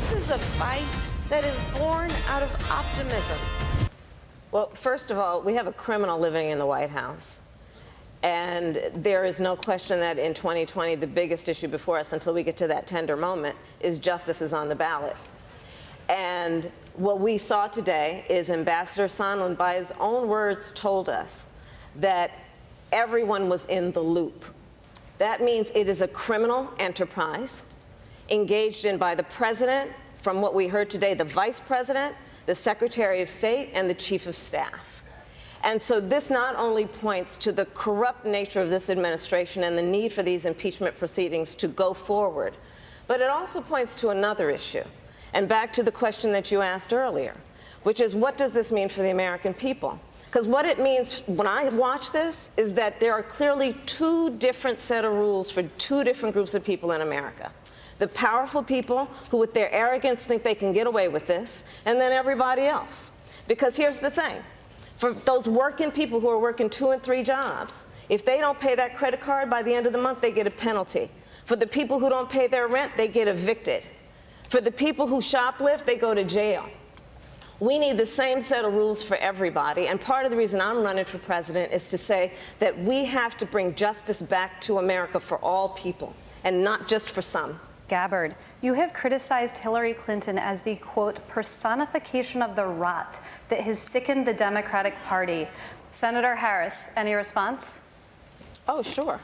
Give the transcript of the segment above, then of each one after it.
This is a fight that is born out of optimism. Well, first of all, we have a criminal living in the White House. And there is no question that in 2020, the biggest issue before us until we get to that tender moment is justice is on the ballot. And what we saw today is Ambassador Sondland, by his own words, told us that everyone was in the loop. That means it is a criminal enterprise engaged in by the president, from what we heard today, the vice president, the Secretary of State, and the Chief of Staff. And so this not only points to the corrupt nature of this administration and the need for these impeachment proceedings to go forward, but it also points to another issue. And back to the question that you asked earlier, which is, what does this mean for the American people? Because what it means when I watch this is that there are clearly two different set of rules for two different groups of people in America. The powerful people who with their arrogance think they can get away with this, and then everybody else. Because here's the thing. For those working people who are working 2 and 3 jobs, if they don't pay that credit card by the end of the month, they get a penalty. For the people who don't pay their rent, they get evicted. For the people who shoplift, they go to jail. We need the same set of rules for everybody, and part of the reason I'm running for president is to say that we have to bring justice back to America for all people, and not just for some. Gabbard, you have criticized Hillary Clinton as the, quote, personification of the rot that has sickened the Democratic Party. Senator Harris, any response? Oh, sure.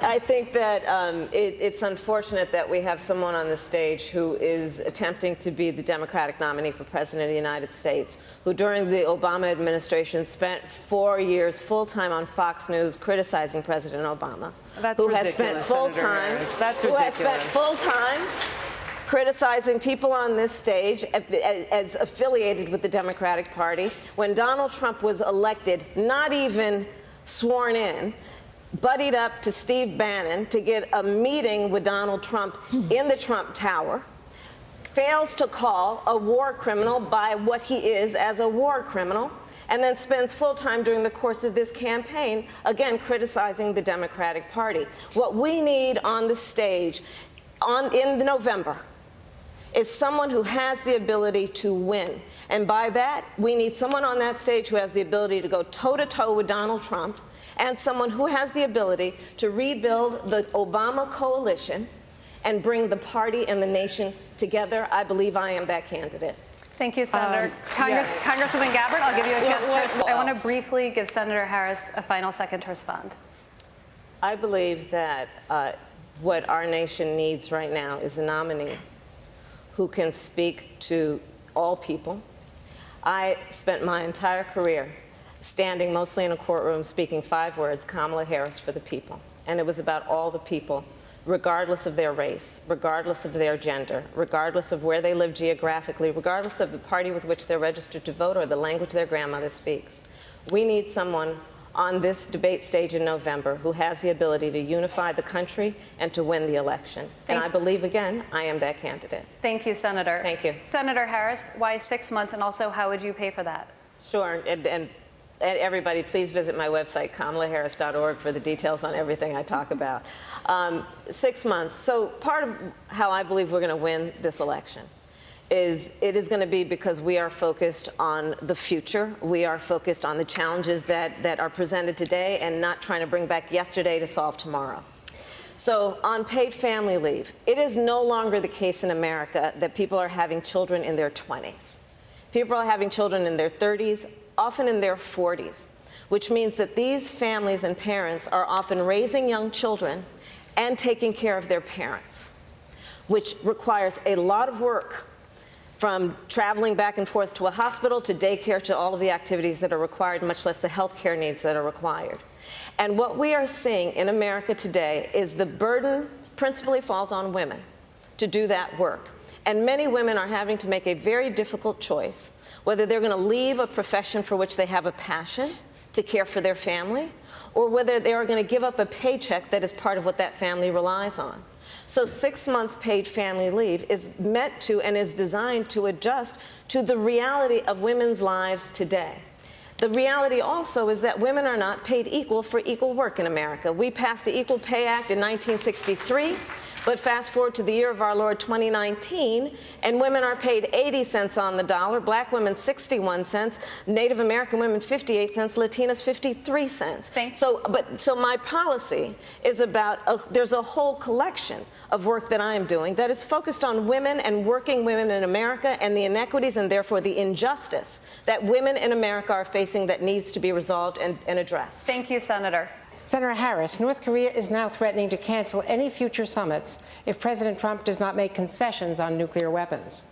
I think that it's unfortunate that we have someone on this stage who is attempting to be the Democratic nominee for President of the United States, who during the Obama administration spent 4 years full-time on Fox News criticizing President Obama. That's who ridiculous, has spent full-time, That's who ridiculous. has spent full-time criticizing people on this stage as affiliated with the Democratic Party. When Donald Trump was elected, not even sworn in, buddied up to Steve Bannon to get a meeting with Donald Trump in the Trump Tower, fails to call a war criminal by what he is as a war criminal, and then spends full time during the course of this campaign, again, criticizing the Democratic Party. What we need on the stage in November is someone who has the ability to win. And by that, we need someone on that stage who has the ability to go toe-to-toe with Donald Trump, and someone who has the ability to rebuild the Obama coalition and bring the party and the nation together. I believe I am that candidate. Thank you, Senator. Yes. Congresswoman Gabbard, I'll give you a chance to respond. I want to else? briefly give Senator Harris a final second to respond. I believe that what our nation needs right now is a nominee who can speak to all people. I spent my entire career standing mostly in a courtroom speaking 5 words, Kamala Harris for the people. And it was about all the people, regardless of their race, regardless of their gender, regardless of where they live geographically, regardless of the party with which they're registered to vote or the language their grandmother speaks. We need someone on this debate stage in November who has the ability to unify the country and to win the election. And I believe, again, I am that candidate. Thank you, Senator. Thank you. Senator Harris, why 6 months, and also how would you pay for that? Sure, and everybody, please visit my website, kamalaharris.org, for the details on everything I talk about. 6 months. So part of how I believe we're going to win this election is it is going to be because we are focused on the future. We are focused on the challenges that are presented today and not trying to bring back yesterday to solve tomorrow. So on paid family leave, it is no longer the case in America that people are having children in their 20s. People are having children in their 30s, often in their 40s, which means that these families and parents are often raising young children and taking care of their parents, which requires a lot of work, from traveling back and forth to a hospital to daycare to all of the activities that are required, much less the health care needs that are required. And what we are seeing in America today is the burden principally falls on women to do that work. And many women are having to make a very difficult choice, whether they're going to leave a profession for which they have a passion to care for their family, or whether they are going to give up a paycheck that is part of what that family relies on. So 6 months paid family leave is meant to and is designed to adjust to the reality of women's lives today. The reality also is that women are not paid equal for equal work in America. We passed the Equal Pay Act in 1963, but fast forward to the year of our Lord 2019, and women are paid 80 cents on the dollar, black women 61 cents, Native American women 58 cents, Latinas 53 cents. So my policy is about, there's a whole collection of work that I am doing that is focused on women and working women in America and the inequities and therefore the injustice that women in America are facing that needs to be resolved and addressed. Thank you, Senator. Senator Harris, North Korea is now threatening to cancel any future summits if President Trump does not make concessions on nuclear weapons.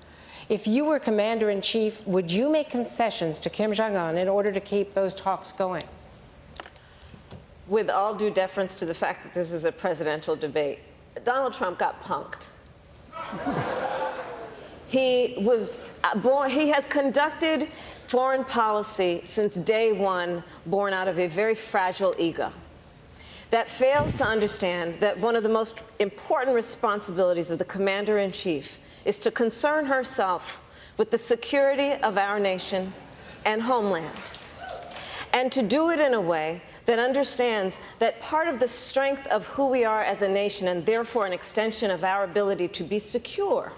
If you were commander-in-chief, would you make concessions to Kim Jong-un in order to keep those talks going? With all due deference to the fact that this is a presidential debate, Donald Trump got punked. He has conducted foreign policy since day one born out of a very fragile ego that fails to understand that one of the most important responsibilities of the commander-in-chief is to concern herself with the security of our nation and homeland, and to do it in a way that understands that part of the strength of who we are as a nation, and therefore an extension of our ability to be secure,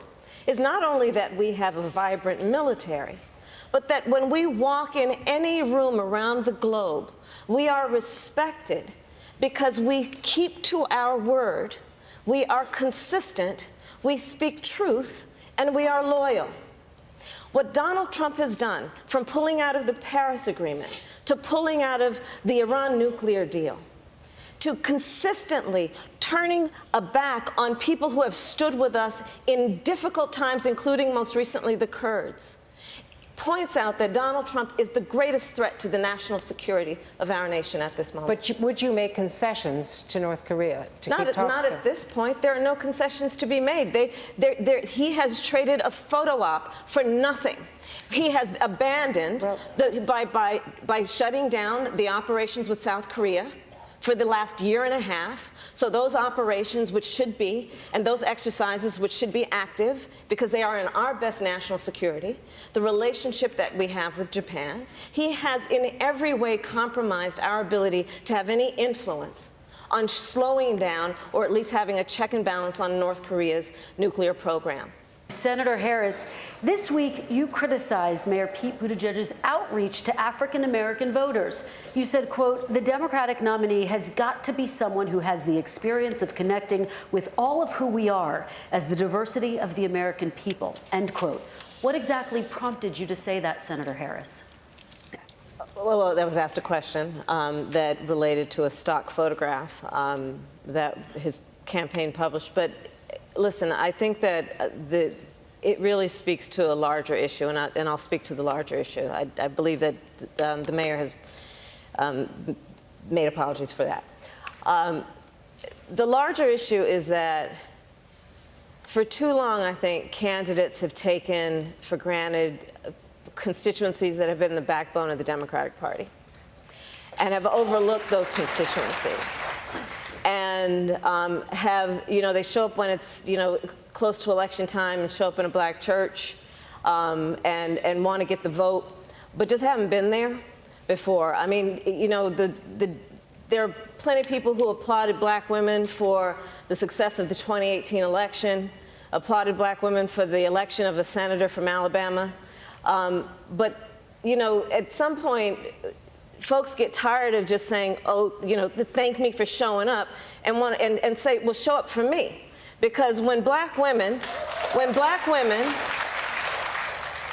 is not only that we have a vibrant military, but that when we walk in any room around the globe, we are respected because we keep to our word, we are consistent, we speak truth, and we are loyal. What Donald Trump has done, from pulling out of the Paris Agreement to pulling out of the Iran nuclear deal, to consistently turning a back on people who have stood with us in difficult times, including most recently the Kurds, points out that Donald Trump is the greatest threat to the national security of our nation at this moment. But would you make concessions to North Korea to keep talks going? Not at this point. There are no concessions to be made. He has traded a photo op for nothing. He has abandoned, by shutting down the operations with South Korea for the last year and a half. So those operations, which should be, and those exercises, which should be active, because they are in our best national security, the relationship that we have with Japan, he has in every way compromised our ability to have any influence on slowing down, or at least having a check and balance on North Korea's nuclear program. Senator Harris, this week you criticized Mayor Pete Buttigieg's outreach to African-American voters. You said, quote, "The Democratic nominee has got to be someone who has the experience of connecting with all of who we are as the diversity of the American people," end quote. What exactly prompted you to say that, Senator Harris? Well, that was asked a question that related to a stock photograph that his campaign published. But listen, I think that it really speaks to a larger issue, and I'll speak to the larger issue. I believe that the mayor has made apologies for that. The larger issue is that for too long, I think, candidates have taken for granted constituencies that have been the backbone of the Democratic Party and have overlooked those constituencies. And they show up when it's, close to election time and show up in a black church and want to get the vote, but just haven't been there before. I mean, there are plenty of people who applauded black women for the success of the 2018 election, applauded black women for the election of a senator from Alabama. But, at some point, folks get tired of just saying, oh, thank me for showing up, and say, well, show up for me. Because when black women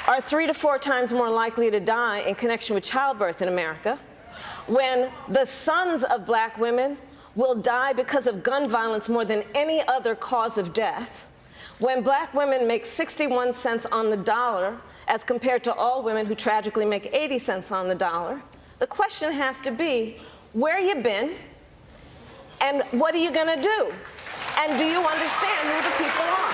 are 3 to 4 times more likely to die in connection with childbirth in America, when the sons of black women will die because of gun violence more than any other cause of death, when black women make 61 cents on the dollar as compared to all women who tragically make 80 cents on the dollar, the question has to be, where you been, and what are you going to do? And do you understand who the people are?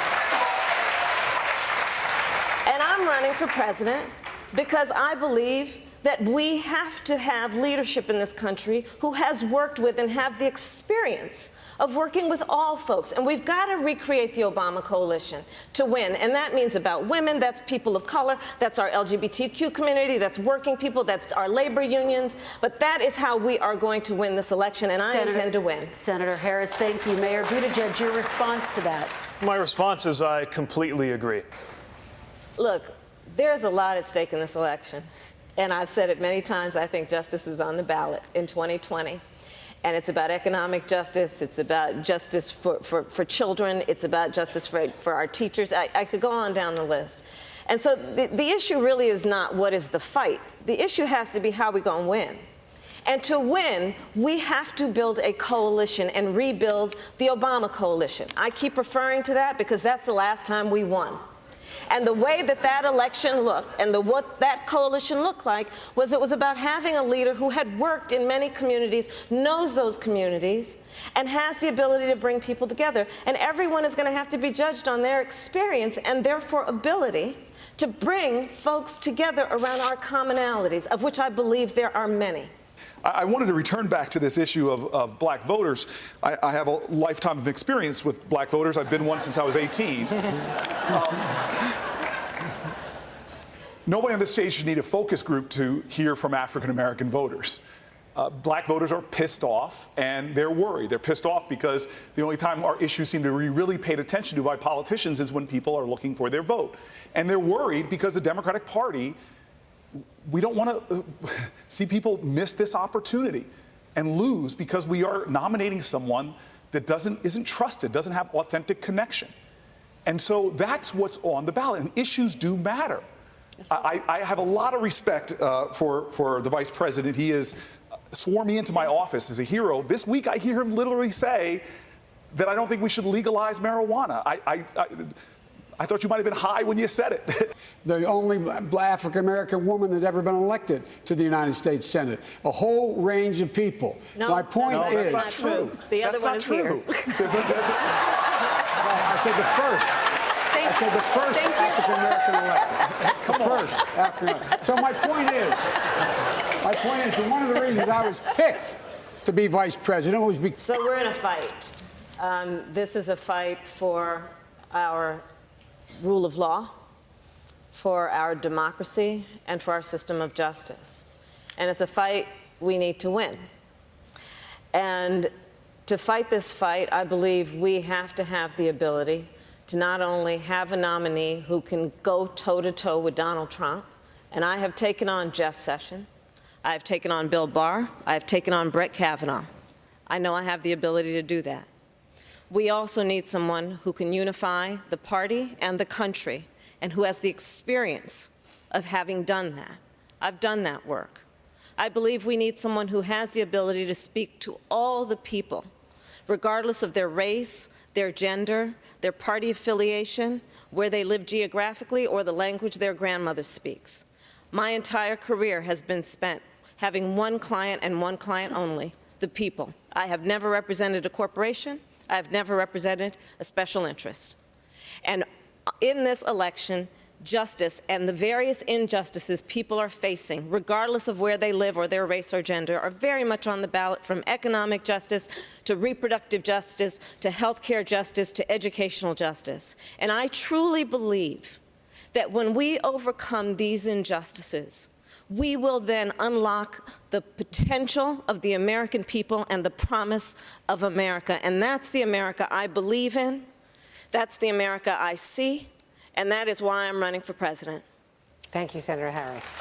And I'm running for president because I believe that we have to have leadership in this country who has worked with and have the experience of working with all folks. And we've got to recreate the Obama coalition to win. And that means about women, that's people of color, that's our LGBTQ community, that's working people, that's our labor unions. But that is how we are going to win this election, and I intend to win. Senator Harris, thank you. Mayor Buttigieg, your response to that? My response is I completely agree. Look, there's a lot at stake in this election. And I've said it many times, I think justice is on the ballot in 2020. And it's about economic justice, it's about justice for children, it's about justice for our teachers. I could go on down the list. And so the issue really is not what is the fight. The issue has to be how we gonna win. And to win, we have to build a coalition and rebuild the Obama coalition. I keep referring to that because that's the last time we won. And the way that that election looked and what that coalition looked like was it was about having a leader who had worked in many communities, knows those communities, and has the ability to bring people together. And everyone is going to have to be judged on their experience and therefore ability to bring folks together around our commonalities, of which I believe there are many. I wanted to return back to this issue of black voters. I have a lifetime of experience with black voters. I've been one since I was 18. Nobody on this stage should need a focus group to hear from African-American voters. Black voters are pissed off and they're worried. They're pissed off because the only time our issues seem to be really paid attention to by politicians is when people are looking for their vote. And they're worried because the Democratic Party, we don't want to see people miss this opportunity and lose because we are nominating someone that isn't trusted, doesn't have authentic connection. And so that's what's on the ballot, and issues do matter. I have a lot of respect for the vice president. He has sworn me into my office as a hero. This week I hear him literally say that I don't think we should legalize marijuana. I thought you might have been high when you said it. The only African-American woman that ever been elected to the United States Senate. A whole range of people. No, my point is, that's not true. The other one is here. I said the first. I said the first African-American elected. The first African-American. So my point is that one of the reasons I was picked to be vice president was because... So we're in a fight. This is a fight for our rule of law, for our democracy, and for our system of justice. And it's a fight we need to win. And to fight this fight, I believe we have to have the ability to not only have a nominee who can go toe-to-toe with Donald Trump, and I have taken on Jeff Sessions, I have taken on Bill Barr, I have taken on Brett Kavanaugh. I know I have the ability to do that. We also need someone who can unify the party and the country and who has the experience of having done that. I've done that work. I believe we need someone who has the ability to speak to all the people, regardless of their race, their gender, their party affiliation, where they live geographically, or the language their grandmother speaks. My entire career has been spent having one client and one client only, the people. I have never represented a corporation. I've never represented a special interest. And in this election, justice and the various injustices people are facing, regardless of where they live or their race or gender, are very much on the ballot, from economic justice to reproductive justice to healthcare justice to educational justice. And I truly believe that when we overcome these injustices, we will then unlock the potential of the American people and the promise of America. And that's the America I believe in, that's the America I see, and that is why I'm running for president. Thank you, Senator Harris.